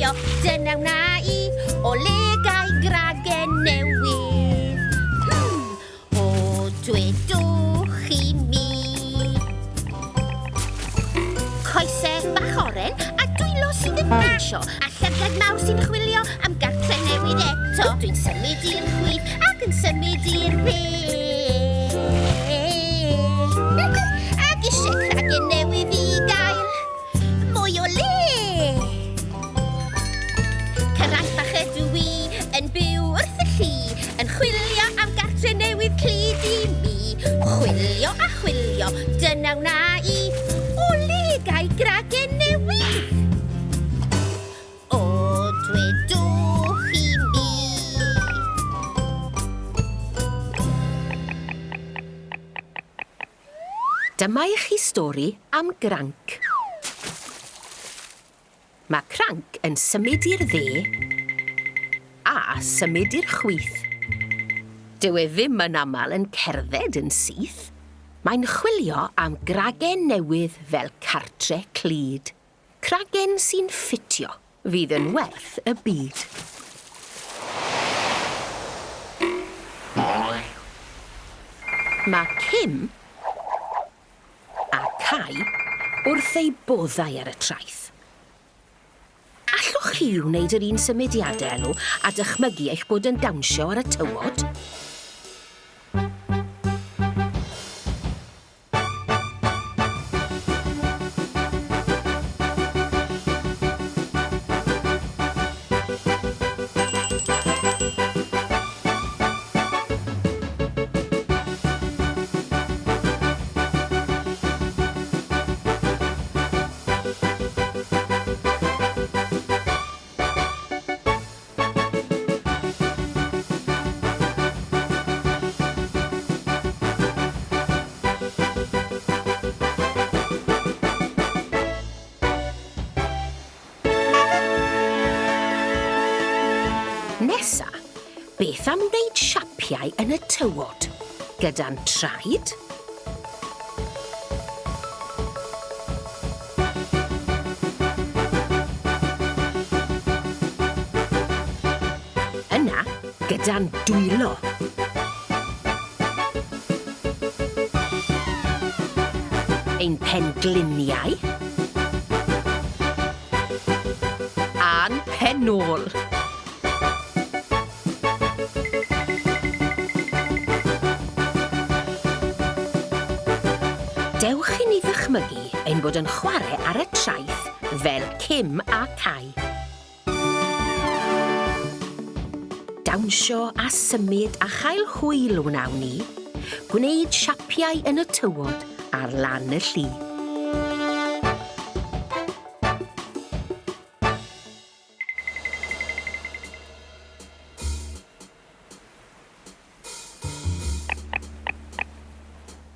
chwilio, dyna wna i, o legau gragen newydd. O dwedwch i mi. Coesau bach oren a dwylo sydd yn pensio, a llyfrgell mawr sy'n chwilio am gartre newydd eto. Dwi'n symud i'r chwith ac yn symud i'r dde. Ac eisiau cragen newydd i gael mwy o le. Cranc bach ydw i yn byw wrth y llu, yn chwilio am gartre newydd clud i mi. Chwilio a chwilio, dyna wna i, o legau gragen newydd. O dwedwch i mi. Dyma i chi stori am Cranc. Mae Cranc yn symud i'r dde a symud i'r chwith. Dyw e ddim yn aml yn cerdded yn syth. Mae'n chwilio am gragen newydd fel cartre clud. Cragen sy'n ffitio fydd yn werth y byd. Mae Cym a Cai wrth eu boddau ar y traeth. Allwch chi wneud yr un symudiadau nhw a dychmygu eich bod yn dawnsio ar y tywod? Nesa, beth am wneud siapiau yn y tywod? Gyda'n traed? Yna, gyda'n dwylo. Ein pengliniau. A'n penôl. Dewch i ni ddychmygu ein bod yn chwarae ar y traeth fel Cym a Cai. Dawnsio a symud a chael hwyl wnawn ni, gwneud siapiau yn y tywod ar lan y llu.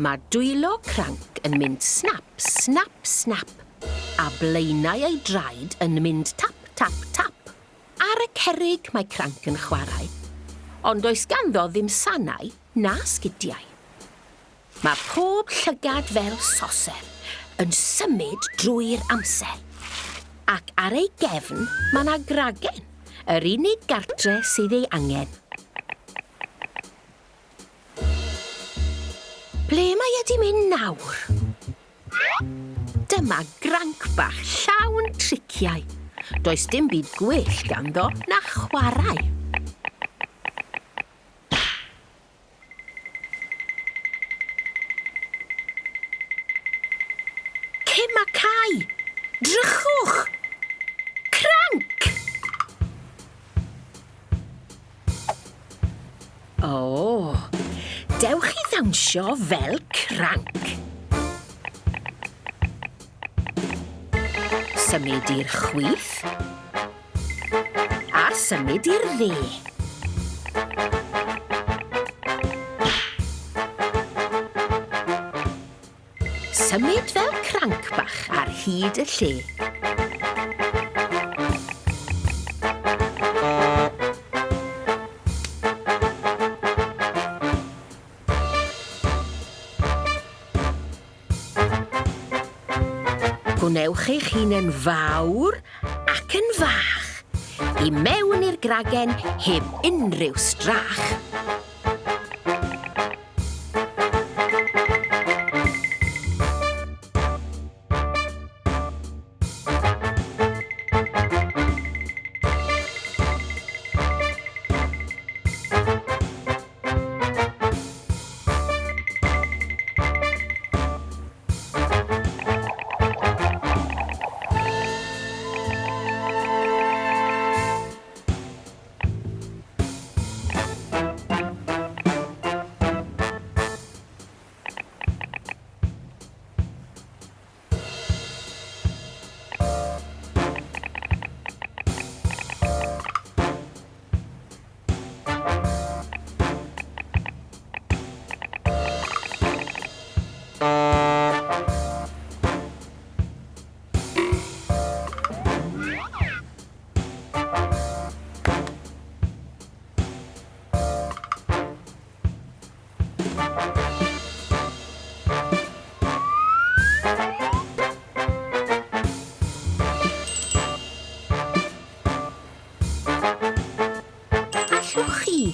Mae dwylo Cranc yn mynd snap, snap, snap, a blaenau ei draed yn mynd tap, tap, tap. Ar y cerrig mae Cranc yn chwarae, ond does ganddo ddim sanau na sgidiau. Mae pob llygad fel soser yn symud drwy'r amser. Ac ar ei gefn mae 'na gragen, yr unig gartre sydd ei angen. Ble mae wedi mynd nawr? Dyma Cranc bach llawn triciau. Does dim byd gwell ganddo na chwarae. Cym a Cai, drychwch! Cranc! O, dewch i ddawnsio fel Cranc. Symud i'r chwith a symud i'r dde. Symud fel Cranc bach ar hyd y lle. Gwnewch eich hun yn fawr ac yn fach. I mewn i'r gragen heb unrhyw strach.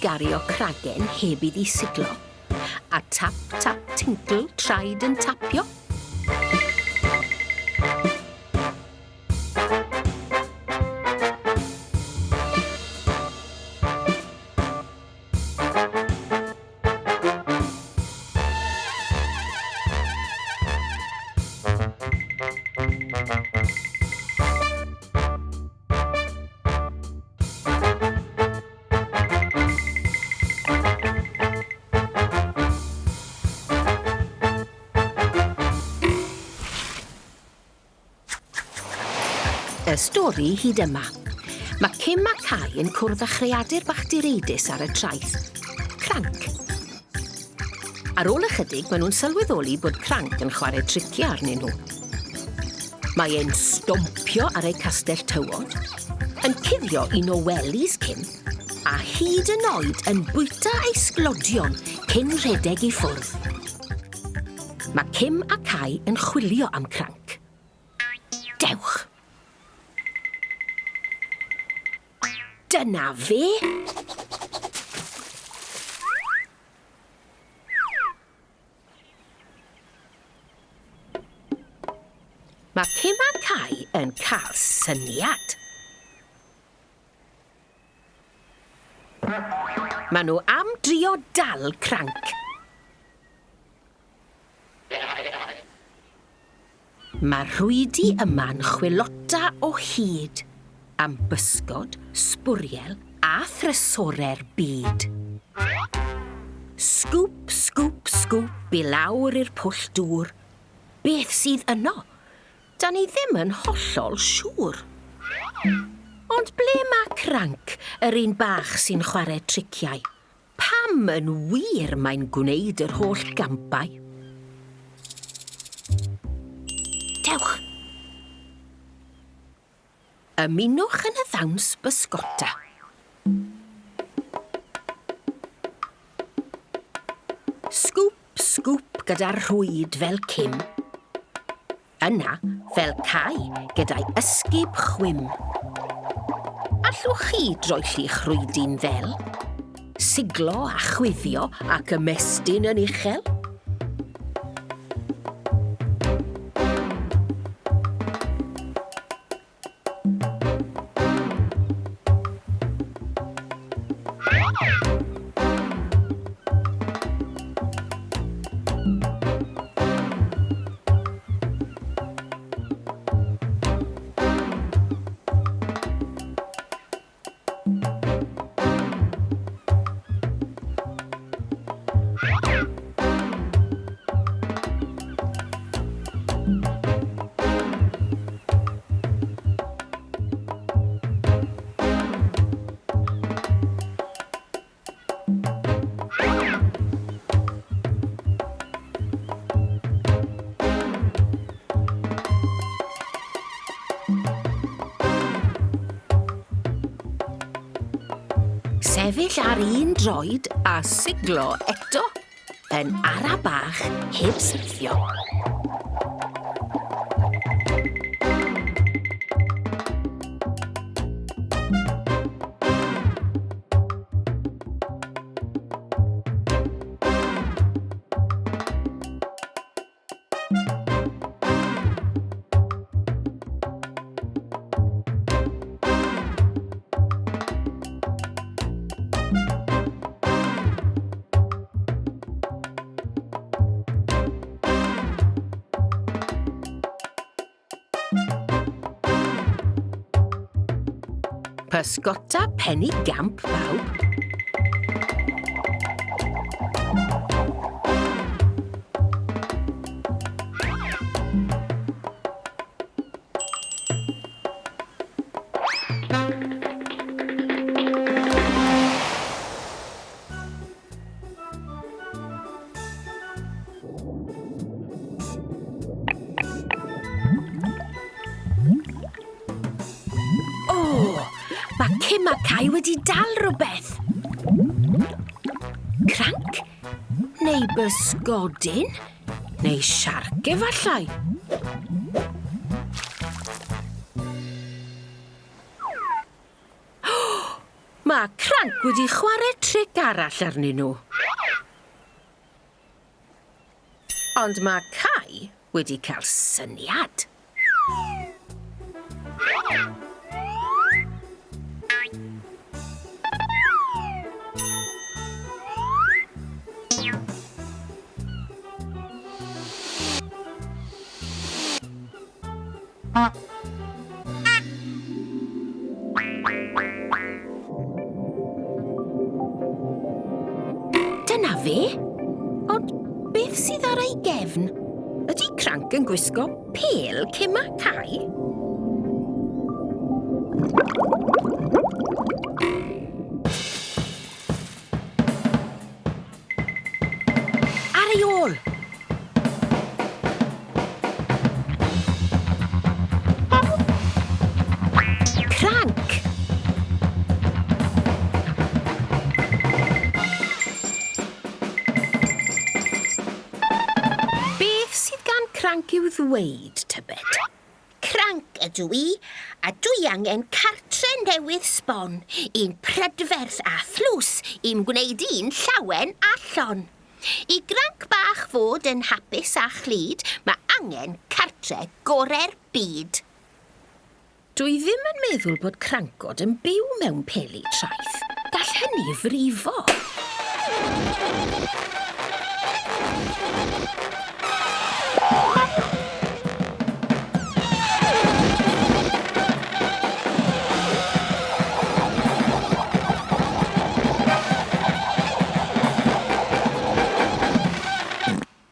Gario cragen heb iddi siglo, a tap, tap, tinkle, traed yn tapio. Y stori hyd yma. Mae Cym a Cai yn cwrdd â chreadur bach direidus ar y traeth, Cranc. Ar ôl ychydig, maen nhw'n sylweddoli bod Cranc yn chwarae triciau arnyn nhw. Mae e'n stompio ar ei castell tywod, yn cuddio un o welis Cym, a hyd yn oed yn bwyta ei sglodion cyn rhedeg i ffwrdd. Mae Cym a Cai yn chwilio am Cranc. Dewch! Dyna fe. Mae Cym a Cai yn cael syniad. Maen nhw am drio dal Cranc. Mae rhwydi yma'n chwilota o hyd am bysgod, sbwriel a thresorau'r byd. Sgwp, sgwp, sgwp i lawr i'r pwll dŵr. Beth sydd yno? Da ni ddim yn hollol siŵr. Ond ble mae Cranc, yr un bach sy'n chwarae triciau? Pam yn wir mae'n gwneud yr holl gampau? Dewch! Ymunwch yn y ddawns bysgota. Sgwp, sgwp gyda'r rhwyd fel Cym. Yna, fel Cai, gyda'i ysgub chwym. Allwch chi droelli'ch rhwydi'n ddel? Siglo a chwifio ac ymestyn yn uchel? Sefyll ar un droed a siglo eto yn ara bach heb syrthio. Pysgota penny gamp bawb. Mae Cymraeg wedi dal rhywbeth. Cranc? Neu bysgodyn? Neu siarc efallai? Mae Cranc wedi chwarae tric arall arnyn nhw. Ond mae Cai wedi cael syniad. Dyna fe. Ond beth sydd ar ei gefn? Ydy Cranc yn gwisgo pêl Cymraeg? Ar ei ôl! Cranc! Beth sydd gan Cranc i'w ddweud, tybed? Cranc ydw I, a dwi angen cartre newydd sbon, un prydferth a thlws i'm gwneud un llawen allon. I Cranc bach fod yn hapus a chlyd, mae angen cartre gorau'r byd. Dwi ddim yn meddwl bod Crancod yn byw mewn peli traeth. Gall hynny frifo.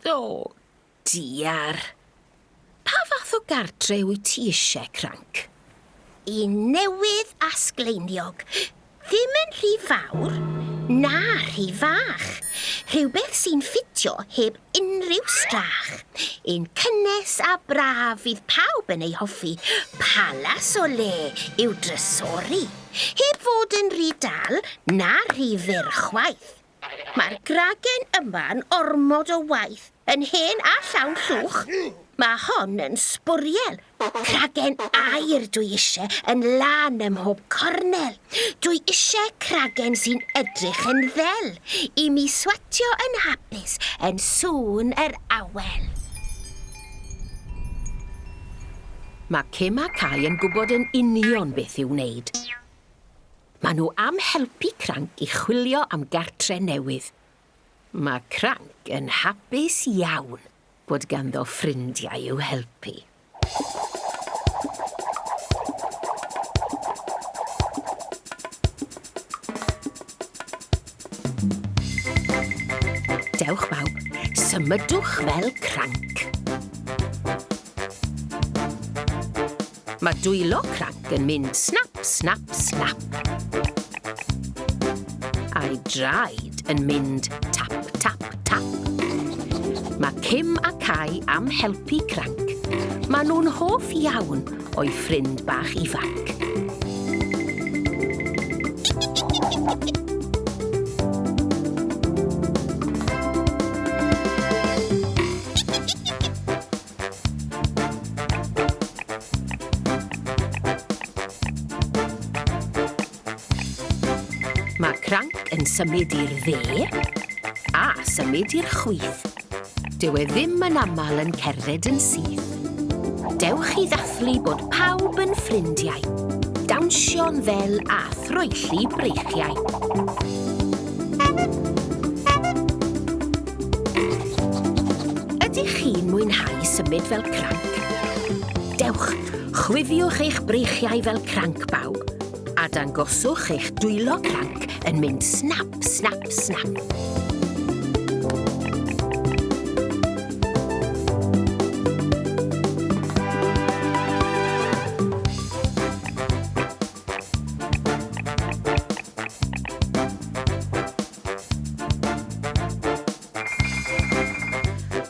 O, diar. Pa fath o gartre wyt ti eisiau, Cranc? Un newydd a sgleiniog. Ddim yn rhy fawr, na rhy fach. Rhywbeth sy'n ffitio heb unrhyw strach. Un cynnes a braf fydd pawb yn ei hoffi. Palas o le i'w drysori. Heb fod yn rhy dal, na rhy fyr chwaith. Mae'r gragen yma'n ormod o waith, yn hen a llawn llwch. Mae hon yn sbwriel. Cragen air dwi eisiau yn lan ym mhob cornel. Dwi eisiau cragen sy'n edrych yn ddel, i mi swatio yn hapus yn sŵn yr awel. Mae Cym a Cai yn gwybod yn union beth i'w wneud. Maen nhw am helpu Cranc i chwilio am gartre newydd. Mae Cranc yn hapus iawn bod ganddo ffrindiau i'w helpu. Dewch bawb, symudwch fel Cranc. Mae dwylo Cranc yn mynd snap, snap, snap. A'i draed yn mynd tap, tap, tap. Mae Cym a Cai am helpu Cranc. Maen nhw'n hoff iawn o'i ffrind bach ifanc. Mae Cranc yn symud i'r dde a symud i'r chwith. Dyw e ddim yn aml yn cerdded yn syth. Dewch i ddathlu bod pawb yn ffrindiau, dawnsio'n fel a throelli breichiau. Ydych chi'n mwynhau symud fel Cranc? Dewch, Chwiffiwch eich breichiau fel cranc bawb, a dangoswch eich dwylo cranc yn mynd snap, snap, snap.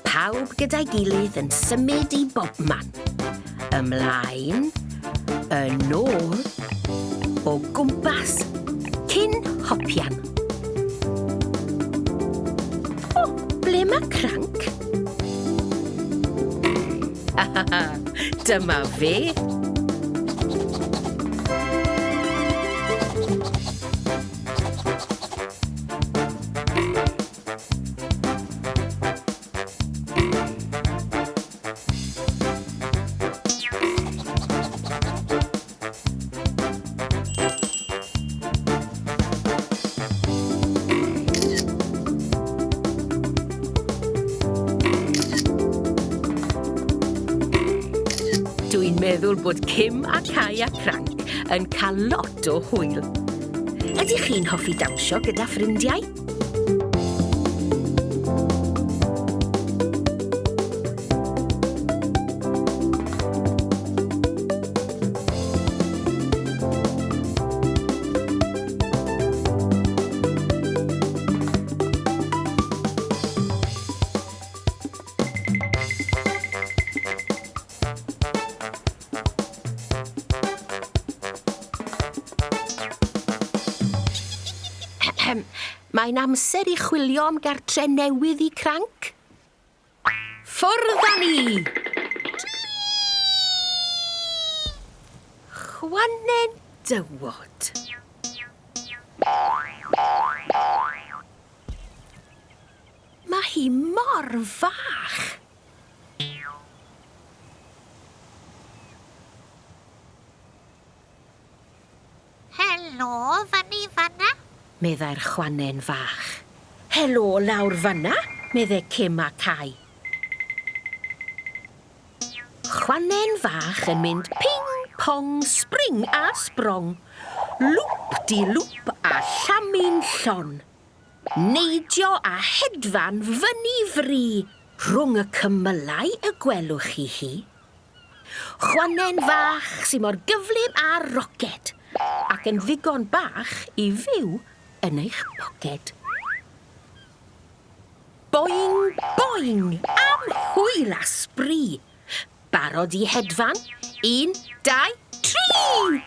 Pawb gyda'i gilydd yn symud I bobman. Ymlaen, yn ôl, o gwmpas, cyn hopian. O, ble mae Cranc? Dyma fe. Dwi'n meddwl bod Cym a Cai a Cranc yn cael lot o hwyl. Ydych chi'n hoffi dawnsio gyda ffrindiau? Mae'n amser I chwilio am gartre newydd I Cranc. Ffwrdd â ni! Chwanen dywod. Mae hi mor fach. Helo, fyny fanna. Meddai'r chwanen fach. Helo, lawr fanna, meddai Cym a Cai. Chwanen fach yn mynd ping, pong, spring a sprong. Lwp di lwp a llamu'n llon. Neidio a hedfan fyny fri. Rhwng y cymylau y gwelwch chi hi. Chwanen fach sy'n mor gyflym a roced. Ac yn ddigon bach I fyw yn eich poced. Boing, boing, am hwyl a sbri. Barod I hedfan? 1, 2, 3!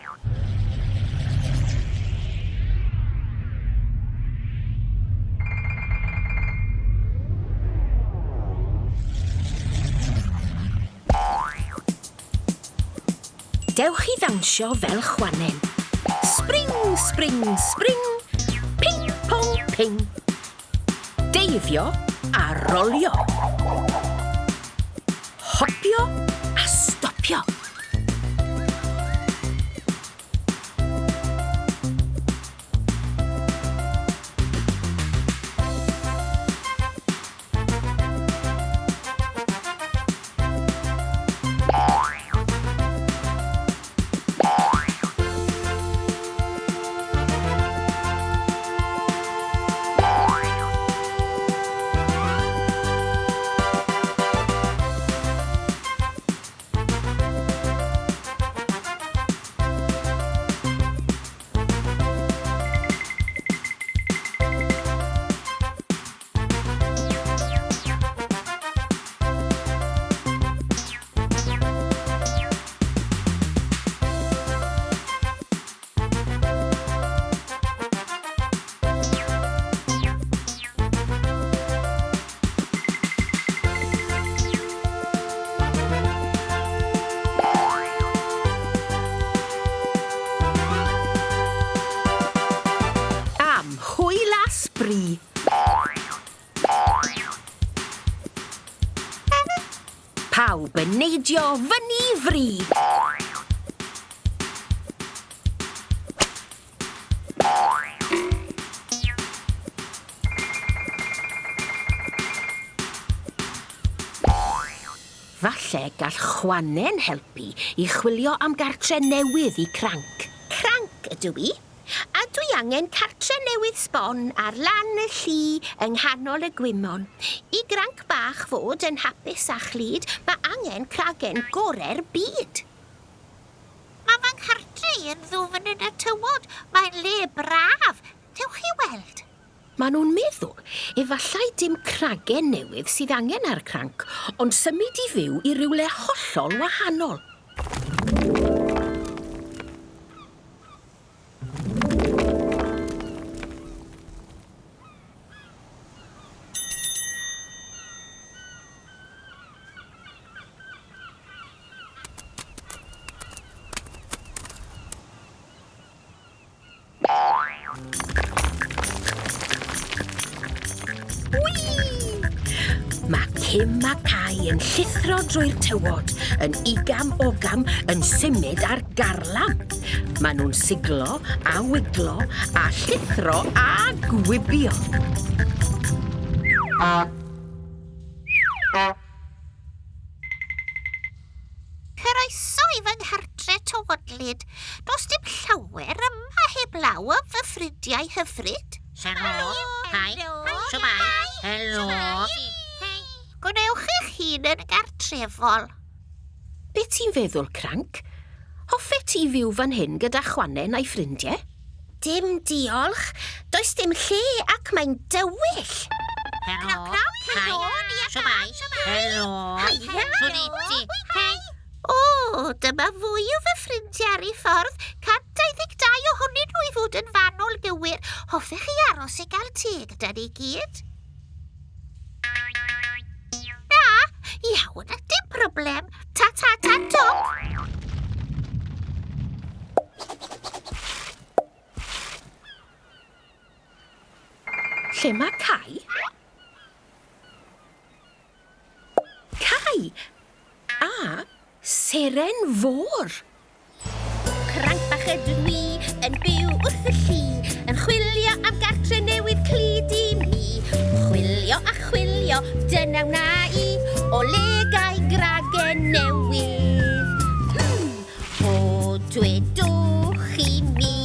Dewch I ddawnsio fel chwanen. Spring, spring, spring. Ping, pong, ping. Deifio a rolio. Hopio a stopio. Bri. Pawb yn neidio fyny fri. Falle gall Chwane'n helpu I chwilio am gartre newydd I Cranc. Cranc ydw I, a dwi angen cartre newydd sbon ar lan y llu yng nghanol y gwymon. I Granc bach fod yn hapus a chlyd, mae angen cragen gorau'r byd. Mae fy nghartre yn ddwfn yn y tywod. Mae'n le braf. Dewch I weld. Maen nhw'n meddwl efallai dim cragen newydd sydd angen ar Cranc, ond symud I fyw I rywle hollol wahanol. Mae Cym a Cai yn llithro drwy'r tywod, yn igam-ogam yn symud ar garlam. Maen nhw'n siglo a wiglo a llithro a gwibio. Croeso I fy nghartre tywodlyd. Does dim llawer yma heblaw am fy ffrindiau hyfryd. Helo, hi, shwmai, helo. Gwnewch eich hun yn gartrefol. Be ti'n feddwl, Cranc? Hoffe ti fyw fan hyn gyda Chwanen a'i ffrindiau? Dim diolch. Does dim lle ac mae'n dywyll. Helo, hi, shwmai, helo. Shwmai, hi. O, dyma fwy o fy ffrindiau ar ei ffordd. 122 ohonyn nhw I fod yn fanwl gywir. Hoffech chi aros I gael te gyda ni gyd? Na, iawn, dim problem. Ta, Tom. Lle mae Cai? Cai! A seren fôr. Cranc bach ydw I yn byw wrth y llu, yn chwilio am gartre newydd clyd I mi. Chwilio a chwilio, dyna wna I, o le gai gragen newydd. O dwedwch I mi.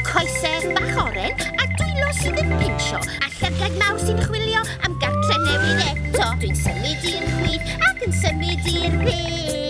Coesau bach oren a dwylo sydd yn pinsio, a llygaid mawr sy'n chwilio am gartre newydd eto. Dwi'n symud i'r chwith ac yn symud i'r dde.